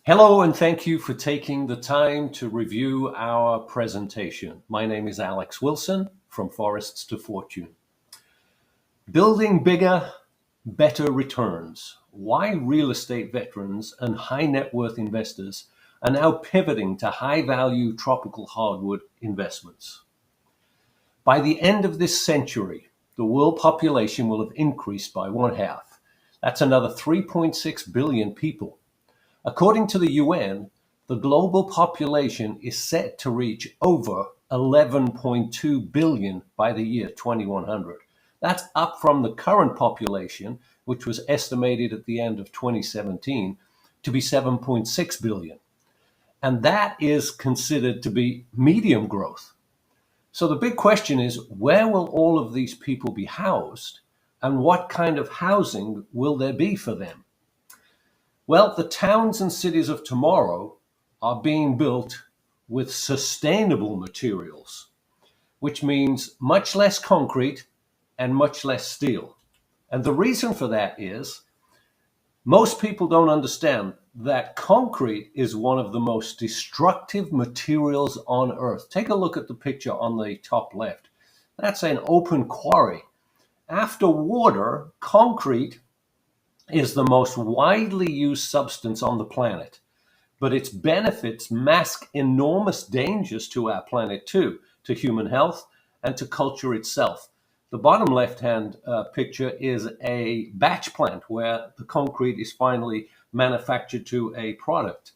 Hello, and thank you for taking the time to review our presentation. My name is Alex Wilson from Forests to Fortune. Building bigger, better returns. Why real estate veterans and high net worth investors are now pivoting to high value tropical hardwood investments. By the end of this century, the world population will have increased by one half. That's another 3.6 billion people. According to the UN, the global population is set to reach over 11.2 billion by the year 2100. That's up from the current population, which was estimated at the end of 2017 to be 7.6 billion. And that is considered to be medium growth. So the big question is, where will all of these people be housed, and what kind of housing will there be for them? Well, the towns and cities of tomorrow are being built with sustainable materials, which means much less concrete and much less steel. And the reason for that is most people don't understand that concrete is one of the most destructive materials on Earth. Take a look at the picture on the top left. That's an open quarry. After water, concrete is the most widely used substance on the planet, but its benefits mask enormous dangers to our planet too, to human health and to culture itself. The bottom left-hand picture is a batch plant where the concrete is finally manufactured to a product.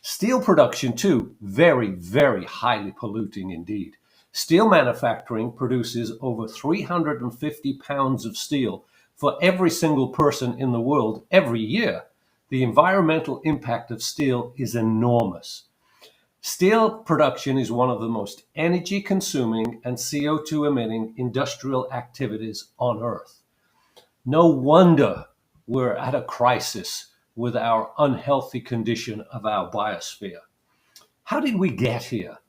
Steel production too, very, very highly polluting indeed. Steel manufacturing produces over 350 pounds of steel for every single person in the world every year. The environmental impact of steel is enormous. Steel production is one of the most energy consuming and CO2 emitting industrial activities on Earth. No wonder we're at a crisis with our unhealthy condition of our biosphere. How did we get here?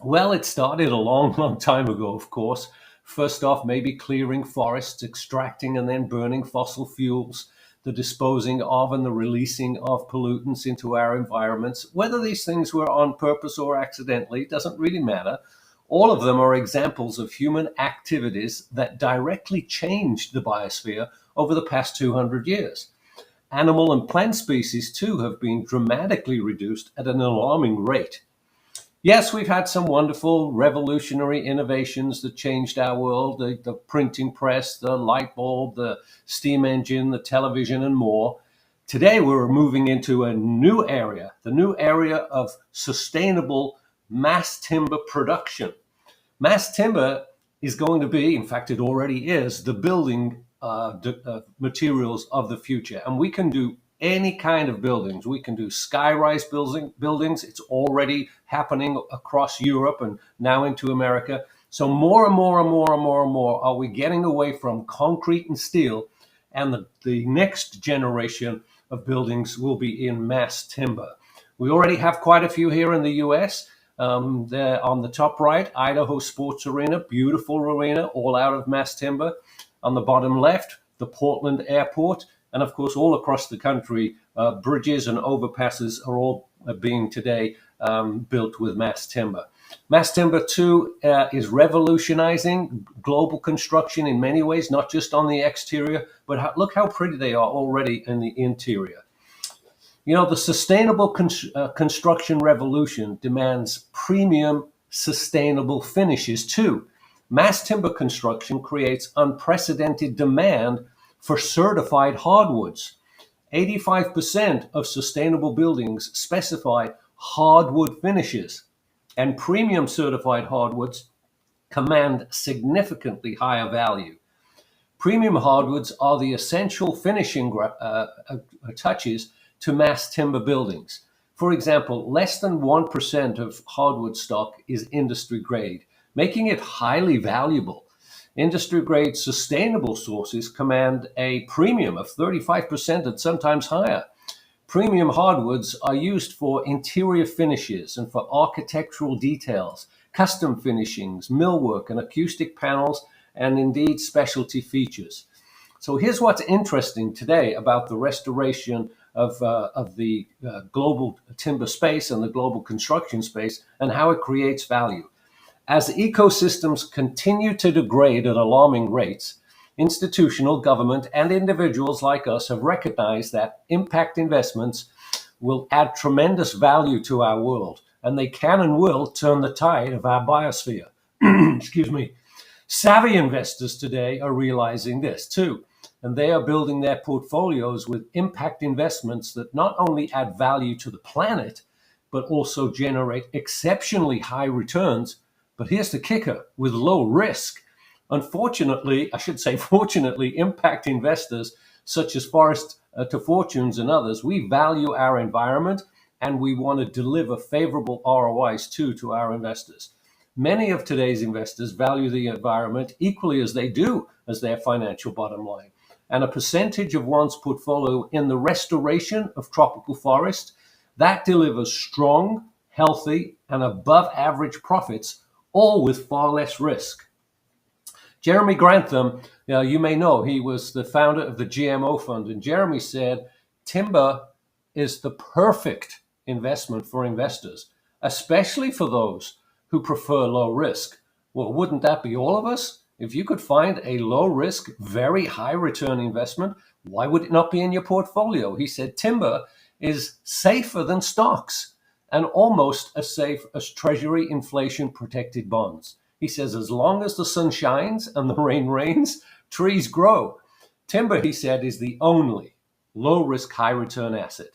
Well, it started a long, long time ago, of course. First off, maybe clearing forests, extracting and then burning fossil fuels, the disposing of and the releasing of pollutants into our environments. Whether these things were on purpose or accidentally doesn't really matter. All of them are examples of human activities that directly changed the biosphere over the past 200 years. Animal and plant species, too, have been dramatically reduced at an alarming rate. Yes, we've had some wonderful revolutionary innovations that changed our world, the printing press, the light bulb, the steam engine, the television, and more. Today, we're moving into a new area, the new area of sustainable mass timber production. Mass timber is going to be, in fact, it already is, the building materials of the future. And we can do any kind of buildings. We can do sky-rise buildings. It's already happening across Europe and now into America. So more and more and more and more and more are we getting away from concrete and steel, and the next generation of buildings will be in mass timber. We already have quite a few here in the US. There on the top right, Idaho Sports Arena, beautiful arena, all out of mass timber. On the bottom left, the Portland Airport. And of course, all across the country, bridges and overpasses are all being today built with mass timber. Mass timber, too, is revolutionizing global construction in many ways, not just on the exterior, but look how pretty they are already in the interior. You know, the sustainable construction revolution demands premium, sustainable finishes, too. Mass timber construction creates unprecedented demand for certified hardwoods. 85% of sustainable buildings specify hardwood finishes, and premium certified hardwoods command significantly higher value. Premium hardwoods are the essential finishing touches to mass timber buildings. For example, less than 1% of hardwood stock is industry grade, making it highly valuable. Industry-grade sustainable sources command a premium of 35% and sometimes higher. Premium hardwoods are used for interior finishes and for architectural details, custom finishings, millwork, and acoustic panels, and indeed specialty features. So here's what's interesting today about the restoration of the global timber space and the global construction space and how it creates value. As ecosystems continue to degrade at alarming rates, institutional, government, and individuals like us have recognized that impact investments will add tremendous value to our world, and they can and will turn the tide of our biosphere. Excuse me. Savvy investors today are realizing this too, and they are building their portfolios with impact investments that not only add value to the planet, but also generate exceptionally high returns. But here's the kicker, with low risk. Unfortunately, I should say fortunately, impact investors such as Forest to Fortunes and others, we value our environment and we want to deliver favorable ROIs too to our investors. Many of today's investors value the environment equally as they do as their financial bottom line. And a percentage of one's portfolio in the restoration of tropical forest, that delivers strong, healthy, and above average profits, all with far less risk. Jeremy Grantham, you may know, he was the founder of the GMO Fund, and Jeremy said, timber is the perfect investment for investors, especially for those who prefer low risk. Well, wouldn't that be all of us? If you could find a low risk, very high return investment, why would it not be in your portfolio? He said timber is safer than stocks and almost as safe as Treasury inflation protected bonds. He says, as long as the sun shines and the rain rains, trees grow. Timber, he said, is the only low risk, high return asset.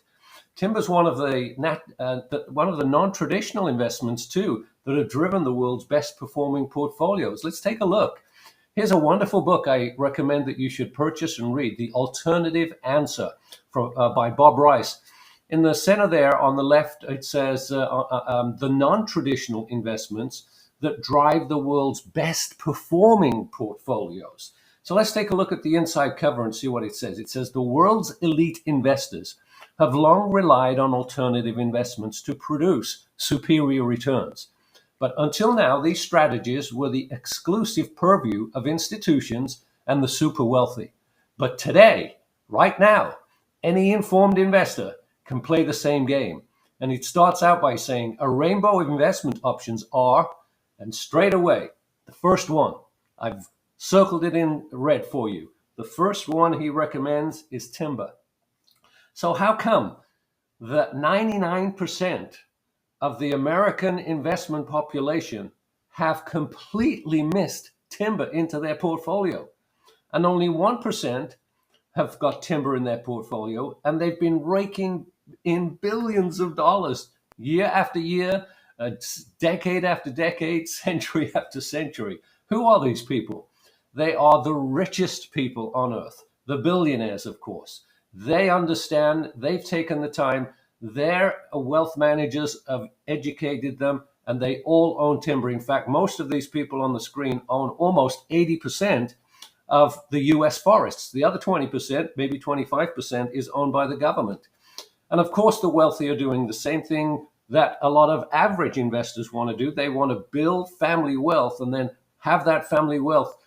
Timber is one of the non-traditional investments too that have driven the world's best performing portfolios. Let's take a look. Here's a wonderful book I recommend that you should purchase and read, The Alternative Answer by Bob Rice. In the center there on the left, it says the non-traditional investments that drive the world's best performing portfolios. So let's take a look at the inside cover and see what it says. It says the world's elite investors have long relied on alternative investments to produce superior returns. But until now, these strategies were the exclusive purview of institutions and the super wealthy. But today, right now, any informed investor can play the same game. And it starts out by saying a rainbow of investment options are, and straight away, the first one, I've circled it in red for you. The first one he recommends is timber. So how come that 99% of the American investment population have completely missed timber into their portfolio? And only 1% have got timber in their portfolio, and they've been raking in billions of dollars year after year, decade after decade, century after century. Who are these people? They are the richest people on earth, the billionaires, of course. They understand, they've taken the time, their wealth managers have educated them, and they all own timber. In fact, most of these people on the screen own almost 80% of the US forests. The other 20%, maybe 25%, is owned by the government. And of course, the wealthy are doing the same thing that a lot of average investors want to do. They want to build family wealth and then have that family wealth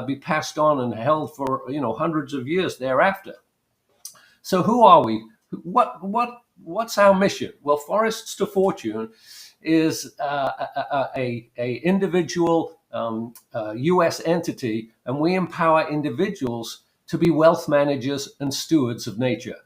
be passed on and held for hundreds of years thereafter. So who are we? What's our mission? Well, Forests to Fortune is a individual U.S. entity, and we empower individuals to be wealth managers and stewards of nature,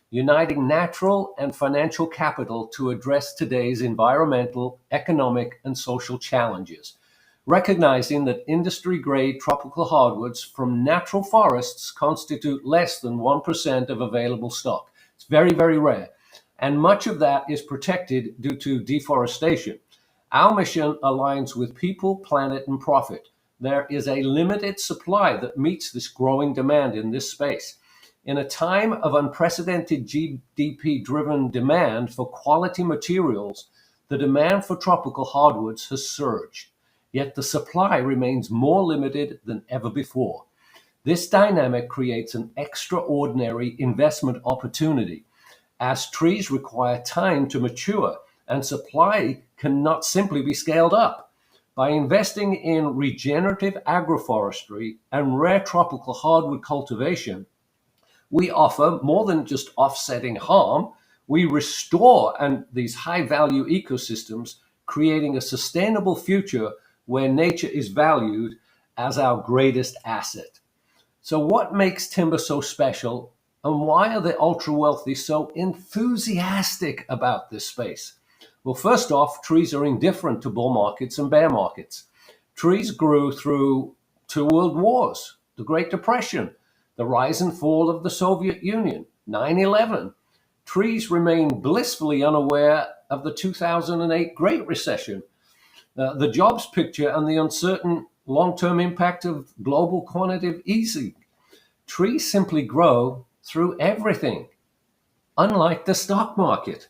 uniting natural and financial capital to address today's environmental, economic, and social challenges, recognizing that industry-grade tropical hardwoods from natural forests constitute less than 1% of available stock. It's very, very rare. And much of that is protected due to deforestation. Our mission aligns with people, planet, and profit. There is a limited supply that meets this growing demand in this space. In a time of unprecedented GDP-driven demand for quality materials, the demand for tropical hardwoods has surged. Yet the supply remains more limited than ever before. This dynamic creates an extraordinary investment opportunity, as trees require time to mature and supply cannot simply be scaled up. By investing in regenerative agroforestry and rare tropical hardwood cultivation, we offer more than just offsetting harm. We restore and these high value ecosystems, creating a sustainable future where nature is valued as our greatest asset. So, what makes timber so special, and why are the ultra wealthy so enthusiastic about this space? Well, first off, trees are indifferent to bull markets and bear markets. Trees grew through two world wars, the Great Depression, the rise and fall of the Soviet Union, 9/11. Trees remain blissfully unaware of the 2008 Great Recession, the jobs picture, and the uncertain long term impact of global quantitative easing. Trees simply grow through everything, unlike the stock market.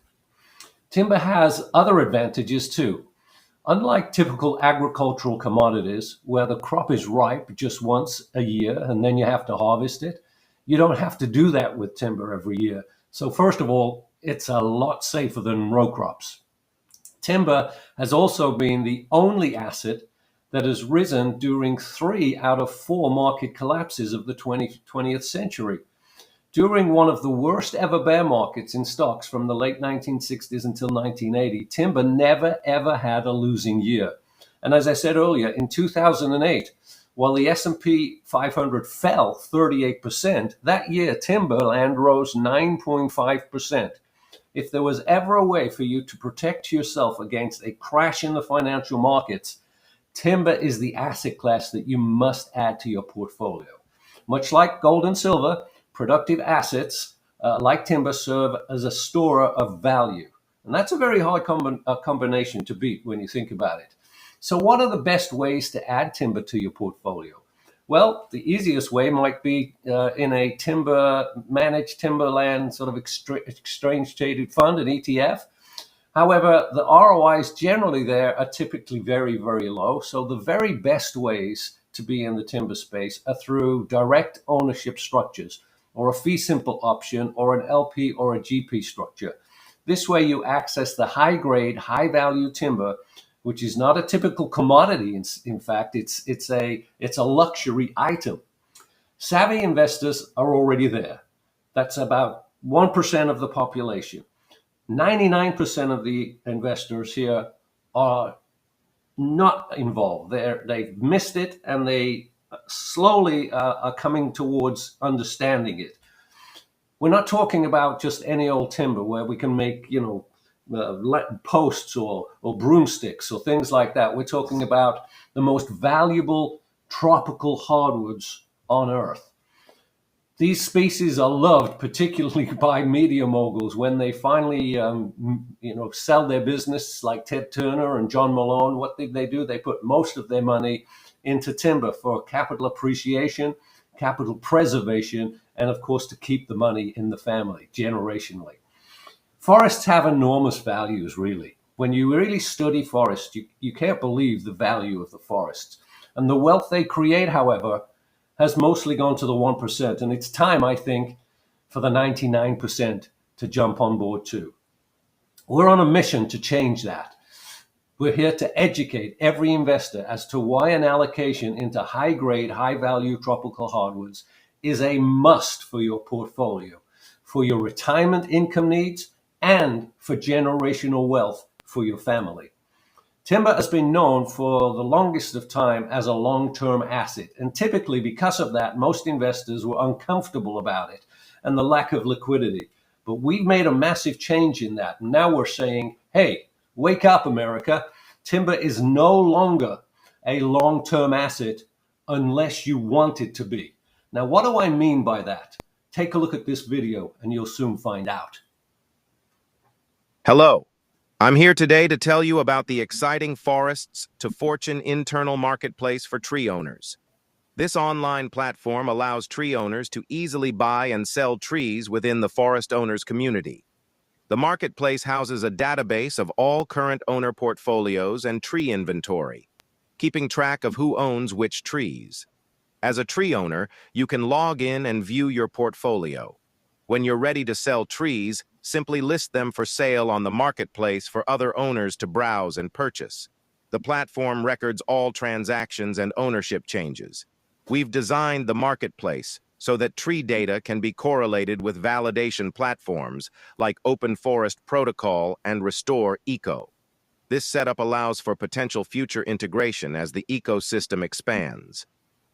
Timber has other advantages too. Unlike typical agricultural commodities, where the crop is ripe just once a year and then you have to harvest it, you don't have to do that with timber every year. So, first of all, it's a lot safer than row crops. Timber has also been the only asset that has risen during 3 out of 4 market collapses of the 20th century. During one of the worst ever bear markets in stocks from the late 1960s until 1980, timber never ever had a losing year. And as I said earlier, in 2008, while the S&P 500 fell 38%, that year timberland rose 9.5%. If there was ever a way for you to protect yourself against a crash in the financial markets, timber is the asset class that you must add to your portfolio. Much like gold and silver, productive assets like timber serve as a store of value. And that's a very hard combination to beat when you think about it. So, what are the best ways to add timber to your portfolio? Well, the easiest way might be in a managed timberland sort of exchange traded fund, an ETF. However, the ROIs generally there are typically very, very low. So the very best ways to be in the timber space are through direct ownership structures or a fee simple option or an LP or a GP structure. This way you access the high grade, high value timber, which is not a typical commodity. In fact, it's a luxury item. Savvy investors are already there. That's about 1% of the population. 99% of the investors here are not involved. They've missed it, and they slowly are coming towards understanding it. We're not talking about just any old timber where we can make, posts or broomsticks or things like that. We're talking about the most valuable tropical hardwoods on Earth. These species are loved particularly by media moguls when they finally, sell their business, like Ted Turner and John Malone. What did they do? They put most of their money into timber for capital appreciation, capital preservation, and of course to keep the money in the family generationally. Forests have enormous values, really. When you really study forests, you can't believe the value of the forests. And the wealth they create, however, has mostly gone to the 1%. And it's time, I think, for the 99% to jump on board too. We're on a mission to change that. We're here to educate every investor as to why an allocation into high grade, high value tropical hardwoods is a must for your portfolio, for your retirement income needs, and for generational wealth for your family. Timber has been known for the longest of time as a long-term asset, and typically because of that, most investors were uncomfortable about it and the lack of liquidity. But we've made a massive change in that. And now we're saying, hey, wake up, America. Timber is no longer a long-term asset unless you want it to be. Now, what do I mean by that? Take a look at this video and you'll soon find out. Hello. I'm here today to tell you about the exciting Forests to Fortune internal marketplace for tree owners. This online platform allows tree owners to easily buy and sell trees within the forest owners community. The marketplace houses a database of all current owner portfolios and tree inventory, keeping track of who owns which trees. As a tree owner, you can log in and view your portfolio. When you're ready to sell trees, simply list them for sale on the marketplace for other owners to browse and purchase. The platform records all transactions and ownership changes. We've designed the marketplace so that tree data can be correlated with validation platforms like Open Forest Protocol and Restore Eco. This setup allows for potential future integration as the ecosystem expands.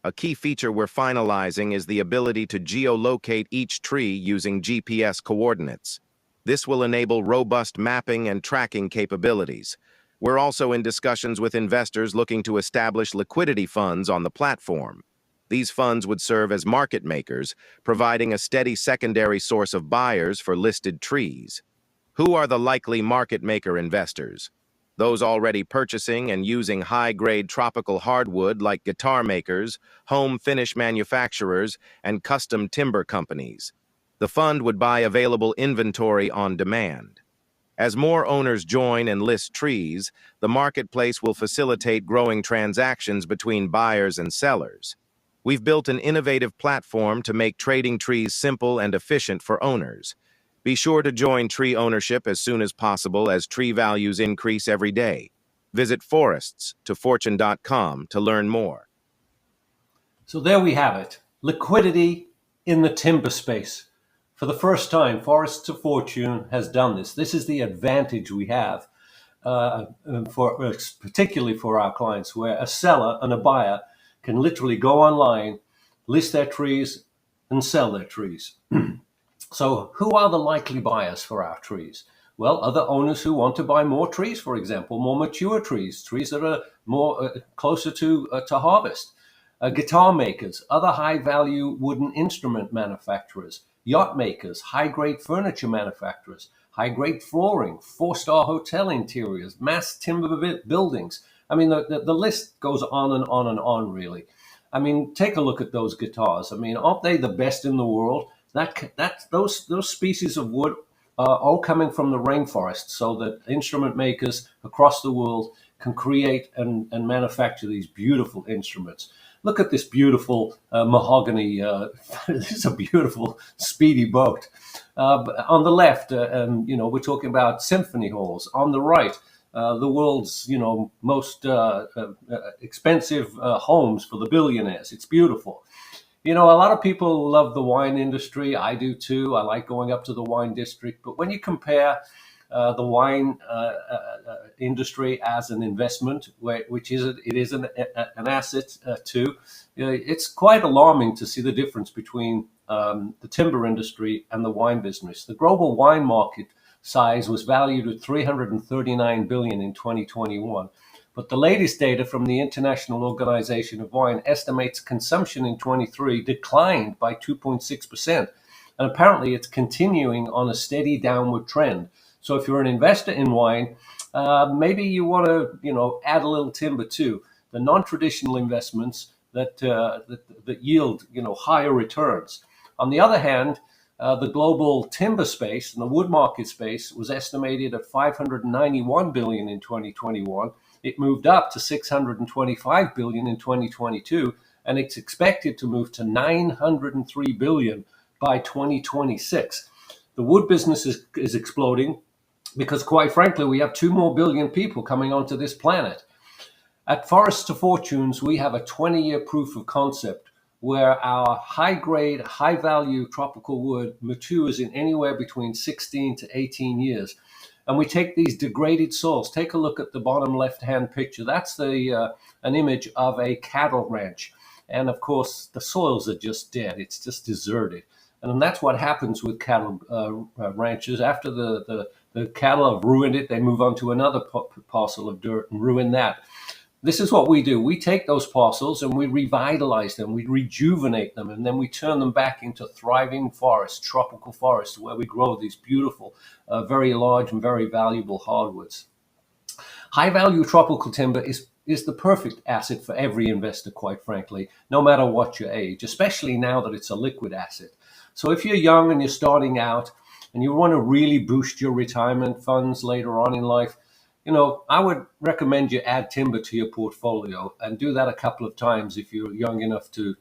A key feature we're finalizing is the ability to geolocate each tree using GPS coordinates. This will enable robust mapping and tracking capabilities. We're also in discussions with investors looking to establish liquidity funds on the platform. These funds would serve as market makers, providing a steady secondary source of buyers for listed trees. Who are the likely market maker investors? Those already purchasing and using high-grade tropical hardwood like guitar makers, home finish manufacturers, and custom timber companies. The fund would buy available inventory on demand. As more owners join and list trees, the marketplace will facilitate growing transactions between buyers and sellers. We've built an innovative platform to make trading trees simple and efficient for owners. Be sure to join tree ownership as soon as possible as tree values increase every day. Visit foreststofortune.com to learn more. So there we have it. Liquidity in the timber space. For the first time, Forests to Fortune has done this. This is the advantage we have, particularly for our clients, where a seller and a buyer can literally go online, list their trees, and sell their trees. So who are the likely buyers for our trees? Well, other owners who want to buy more trees, for example, more mature trees, trees that are more closer to harvest. Guitar makers, other high-value wooden instrument manufacturers, yacht makers, high-grade furniture manufacturers, high-grade flooring, four-star hotel interiors, mass timber buildings. I mean, the list goes on and on and on, really. I mean, take a look at those guitars. I mean, aren't they the best in the world? Those species of wood are all coming from the rainforest, so that instrument makers across the world can create and manufacture these beautiful instruments. Look at this beautiful mahogany. This is a beautiful, speedy boat. On the left, we're talking about symphony halls. On the right, the world's, most expensive homes for the billionaires. It's beautiful. A lot of people love the wine industry. I do too. I like going up to the wine district. But when you compare the wine industry as an investment, which it is an asset too, it's quite alarming to see the difference between the timber industry and the wine business. The global wine market size was valued at $339 billion in 2021. But the latest data from the International Organization of Wine estimates consumption in 23 declined by 2.6%. And apparently it's continuing on a steady downward trend. So if you're an investor in wine, maybe you want to, add a little timber too. The non-traditional investments that yield, higher returns. On the other hand, the global timber space and the wood market space was estimated at $591 billion in 2021. It moved up to $625 billion in 2022, and it's expected to move to $903 billion by 2026. The wood business is exploding because, quite frankly, we have 2 more billion people coming onto this planet. At Forests to Fortunes, we have a 20-year proof of concept where our high-grade, high-value tropical wood matures in anywhere between 16 to 18 years. And we take these degraded soils. Take a look at the bottom left-hand picture. That's an image of a cattle ranch. And of course, the soils are just dead. It's just deserted. And that's what happens with cattle ranches. After the cattle have ruined it, they move on to another parcel of dirt and ruin that. This is what we do. We take those parcels and we revitalize them, we rejuvenate them, and then we turn them back into thriving forests, tropical forests, where we grow these beautiful, very large and very valuable hardwoods. High-value tropical timber is the perfect asset for every investor, quite frankly, no matter what your age, especially now that it's a liquid asset. So if you're young and you're starting out and you want to really boost your retirement funds later on in life, I would recommend you add timber to your portfolio and do that a couple of times if you're young enough to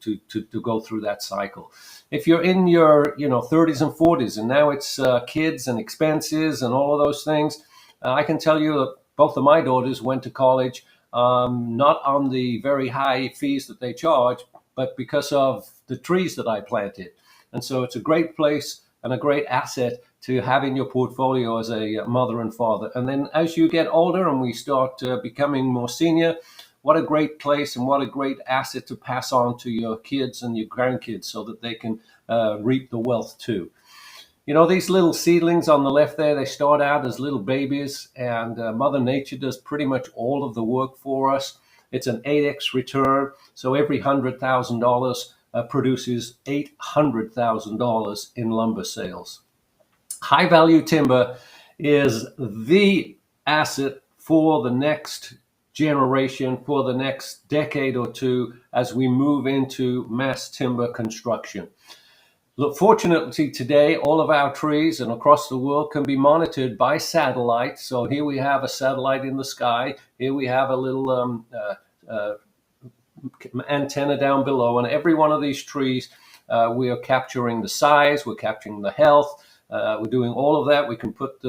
go through that cycle. If you're in your 30s and 40s and now it's kids and expenses and all of those things, I can tell you that both of my daughters went to college not on the very high fees that they charge, but because of the trees that I planted. And so it's a great place and a great asset to have in your portfolio as a mother and father. And then as you get older and we start becoming more senior, what a great place and what a great asset to pass on to your kids and your grandkids so that they can reap the wealth too. You know, these little seedlings on the left there, they start out as little babies, and Mother Nature does pretty much all of the work for us. It's an 8x return, so every $100,000 produces $800,000 in lumber sales. High value timber is the asset for the next generation, for the next decade or two, as we move into mass timber construction. Look, fortunately today, all of our trees and across the world can be monitored by satellite. So here we have a satellite in the sky. Here we have a little antenna down below. And every one of these trees, we are capturing the size, we're capturing the health. We're doing all of that. We can put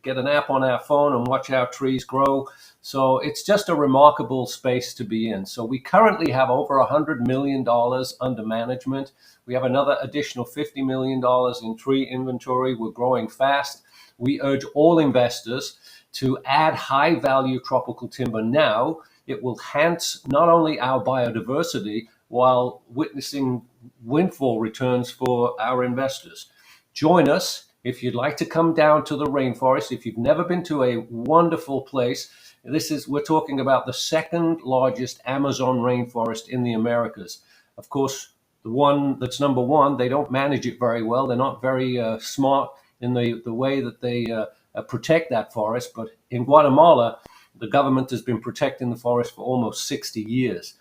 get an app on our phone and watch our trees grow. So it's just a remarkable space to be in. So we currently have over $100 million under management. We have another additional $50 million in tree inventory. We're growing fast. We urge all investors to add high value tropical timber now. It will enhance not only our biodiversity while witnessing windfall returns for our investors. Join us if you'd like to come down to the rainforest. If you've never been to a wonderful place, we're talking about the second largest Amazon rainforest in the Americas. Of course, the one that's number one, they don't manage it very well. They're not very smart in the way that they protect that forest. But in Guatemala, the government has been protecting the forest for almost 60 years.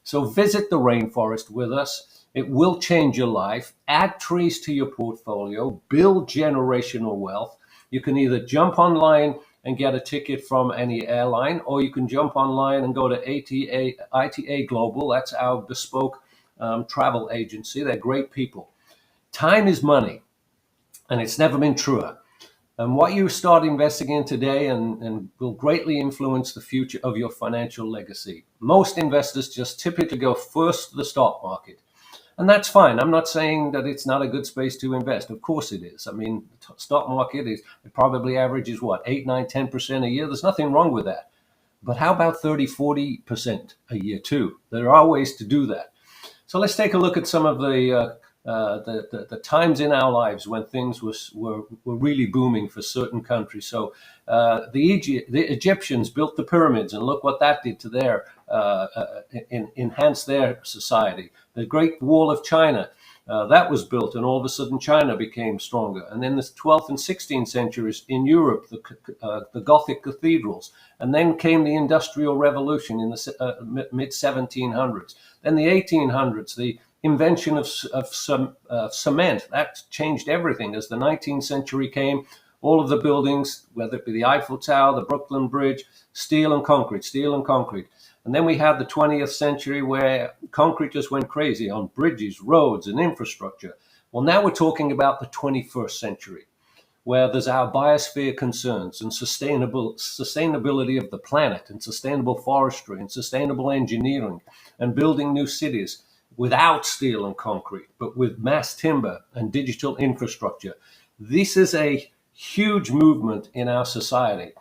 So visit the rainforest with us. It will change your life. Add trees to your portfolio, build generational wealth. You can either jump online and get a ticket from any airline, or you can jump online and go to ITA Global. That's our bespoke travel agency. They're great people. Time is money, and it's never been truer. And what you start investing in today and will greatly influence the future of your financial legacy. Most investors just typically go first to the stock market. And that's fine. I'm not saying that it's not a good space to invest. Of course it is. I mean, the stock market it probably averages what, 8, 9, 10% a year. There's nothing wrong with that. But how about 30, 40% a year too? There are ways to do that. So let's take a look at some of the times in our lives when things were really booming for certain countries. So the Egyptians built the pyramids, and look what that did to their enhance their society. The Great Wall of China, that was built, and all of a sudden China became stronger. And then the 12th and 16th centuries in Europe, the Gothic cathedrals. And then came the Industrial Revolution in the mid-1700s. Then the 1800s, the invention of cement. That changed everything. As the 19th century came, all of the buildings, whether it be the Eiffel Tower, the Brooklyn Bridge, steel and concrete, steel and concrete. And then we had the 20th century where concrete just went crazy on bridges, roads, and infrastructure. Well, now we're talking about the 21st century, where there's our biosphere concerns and sustainability of the planet and sustainable forestry and sustainable engineering and building new cities without steel and concrete, but with mass timber and digital infrastructure. This is a huge movement in our society.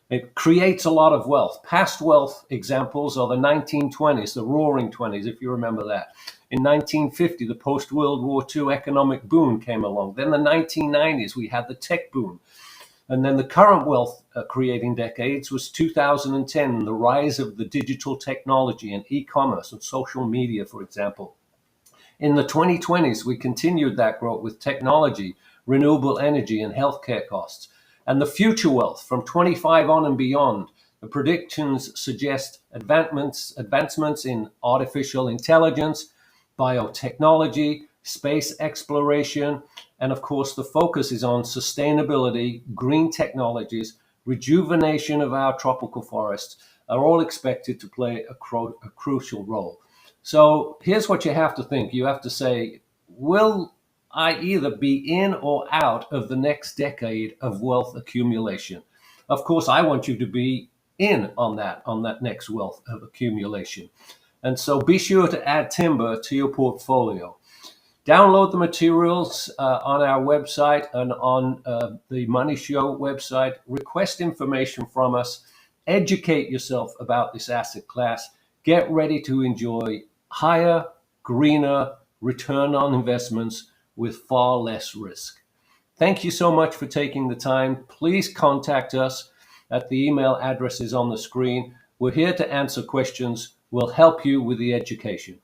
It creates a lot of wealth. Past wealth examples are the 1920s, the Roaring Twenties, if you remember that. In 1950, the post-World War II economic boom came along. Then the 1990s, we had the tech boom. And then the current wealth creating decades was 2010, the rise of the digital technology and e-commerce and social media, for example. In the 2020s, we continued that growth with technology, renewable energy, and healthcare costs. And the future wealth from 25 on and beyond, the predictions suggest advancements in artificial intelligence, biotechnology, space exploration, and of course the focus is on sustainability, green technologies, rejuvenation of our tropical forests are all expected to play a crucial role. So here's what you have to think. You have to say, will I either be in or out of the next decade of wealth accumulation? Of course, I want you to be in on that next wealth of accumulation. And so be sure to add timber to your portfolio. Download the materials on our website and on the Money Show website. Request information from us. Educate yourself about this asset class. Get ready to enjoy higher, greener return on investments with far less risk. Thank you so much for taking the time. Please contact us at the email addresses on the screen. We're here to answer questions. We'll help you with the education.